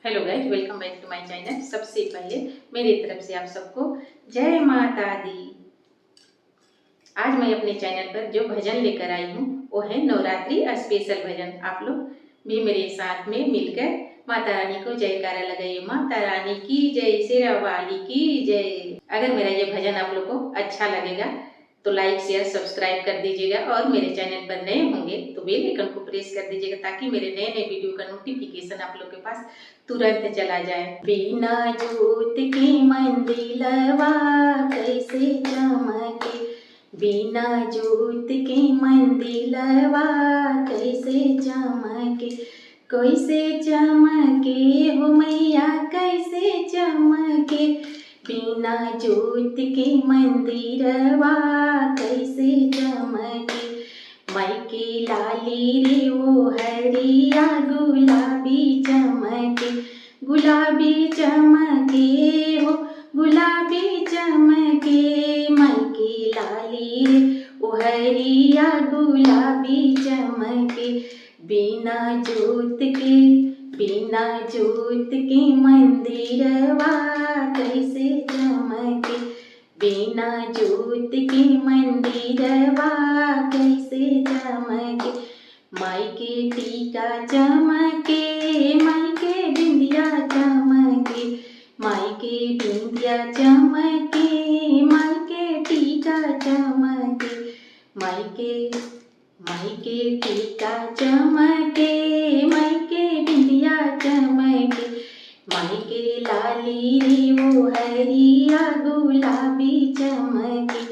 Hello guys, welcome back to my channel. सबसे पहले मेरी तरफ से आप सबको जय माता दी। आज मैं अपने चैनल पर जो भजन लेकर आई हूँ वो है नवरात्रि स्पेशल भजन। आप लोग भी मेरे साथ में मिलकर माता रानी को जयकारा लगाइए। माता रानी की जय, शेरा वाली की जय। अगर मेरा ये भजन आप लोग को अच्छा लगेगा तो लाइक शेयर सब्सक्राइब कर दीजिएगा, और मेरे चैनल पर नए होंगे तो बेल आइकन को प्रेस कर दीजिएगा ताकि मेरे नए नए वीडियो का नोटिफिकेशन आप लोग के पास तुरंत चला जाए। बिना जोत के मंदिलवा कैसे चमके, बिना जोत के मंदिलवा कैसे चमके, कैसे चमके हो मैया कैसे चमके, बिना जोत के मंदिरवा कैसे चमके। मायके लाली रे वो हरिया गुलाबी चमके, गुलाबी चमके हो गुलाबी चमके। मायके लाली रे वो हरिया गुलाबी चमके, बिना जोत के मंदिरवा कैसे चमके, बिना जोत के मंदिरवा कैसे चमके। मायके टीका चमके, मायके बिंदिया चमके, मायके बिंदिया चमके, मायके टीका चमके, मायके टीका चमके, मायके बिंदिया चमके। मायके लाली रे वो हरिया गुलाबी चमके,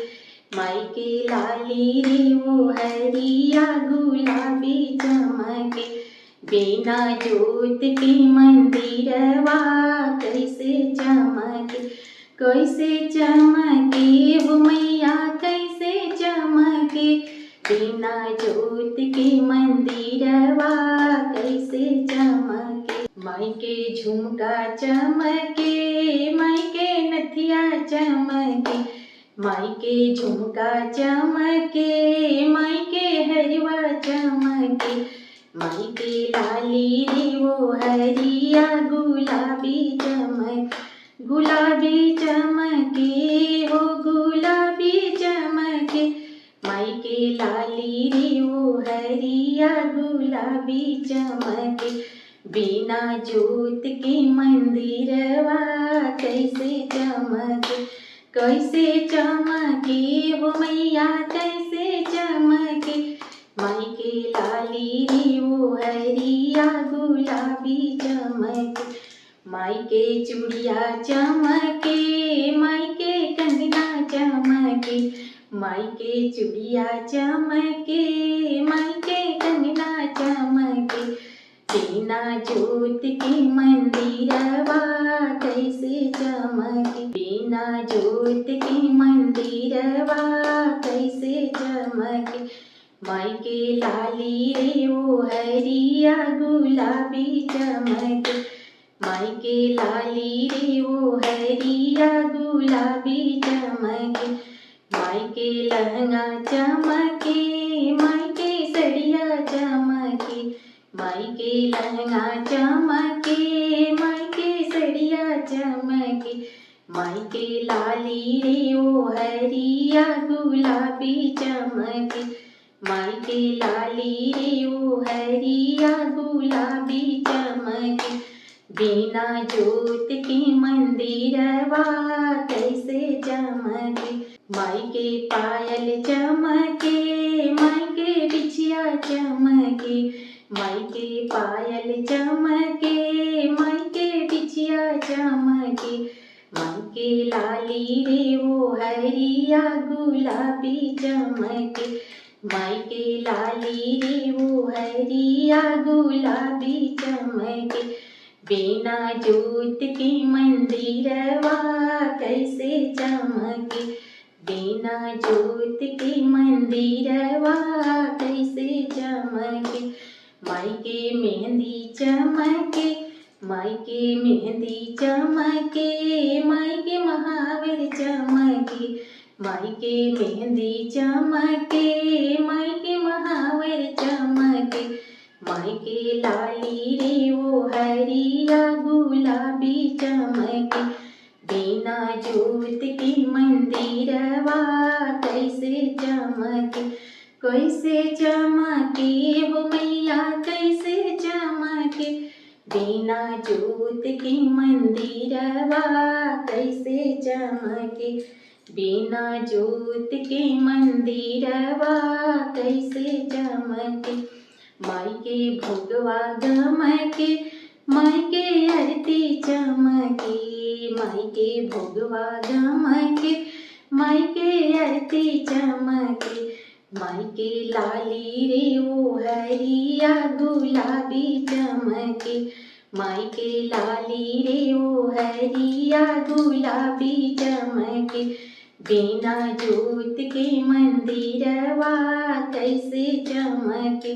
मायके लाली रे वो हरिया गुलाबी चमके। बिना जोत के मंदिरवा कैसे चमके, कैसे चमके हो मैया कैसे चमके, बिना जोत के मंदिरवा कैसे चमके। मायके झुमका चमके, मायके नथिया चमके, मायके झुमका चमके, मायके हरवा चमके। मायके लाली रे वो हरिया गुलाबी चमके, गुलाबी चमके हो गुलाबी चमके। मायके लाली रे वो हरिया गुलाबी चमके, बिना जोत के मंदिरवा कैसे चमके, कैसे चमके हो मैया कैसे चमके। मायके लाली रे वो हरिया गुलाबी चमके, मायके चूड़िया चमके, मायके कंगना चमके, मायके चूड़िया चमके, मायके कंगना चमके। बिना जोत के मंदिरवा कैसे चमके, बिना जोत के मंदिरवा कैसे चमके। मायके लाली रे वो हरिया गुलाबी चमके, मायके लाली रे वो हरिया गुलाबी चमके। मायके लहंगा चमके, मायके सड़िया चमके, मायके लहंगा चमके, मायके सड़िया चमके। मायके लाली रे वो हरिया गुलाबी चमके, मायके लाली रे वो हरिया गुलाबी चमके। बिना जोत के मंदिरवा कैसे चमके। मायके पायल चमके, मायके बिछिया चमके, मायके पायल चमके, मायके बिछिया चमके। मायके लाली रे वो हरिया गुलाबी चमके, मायके लाली रे वो हरिया गुलाबी चमके। बिना जोत के मंदिरवा कैसे चमके, बिना जोत के मंदिरवा कैसे चमके। मायके मेहंदी चमके, मायके मेहंदी चमके, मायके महावीर चमके, मायके मेहंदी चमके, मायके महावीर चमके। माई के लाली रे वो हरिया गुलाबी चमके, बिना जोत के मंदिरवा कैसे चमके, कैसे चमके हो मैया कैसे चमके, बिना जोत के मंदिरवा कैसे चमके, बिना जोत के मंदिरवा कैसे चमके, माई के भोगवा गमके, माई के आरती चमके, माई के भोगवा गमके, माई के आरती चमके, माई के लाली रे वो हरिया गुलाबी चमके, माई के लाली रे वो हरिया गुलाबी चमके, बिना जोत के मंदिरवा कैसे चमके,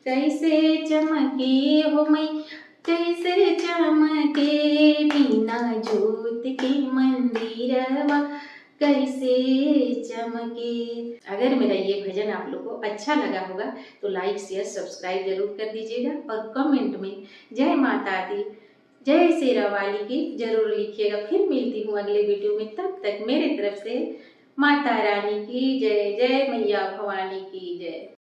कैसे चमके हो मई कैसे चमके, बिना जोत के मंदिरवा कैसे चमके। अगर मेरा ये भजन आप लोग को अच्छा लगा होगा तो लाइक शेयर सब्सक्राइब जरूर कर दीजिएगा और कमेंट में जय माता दी जय शेरा वाली की जरूर लिखिएगा। फिर मिलती हूँ अगले वीडियो में, तब तक मेरे तरफ से माता रानी की जय, जय मैया भवानी की जय।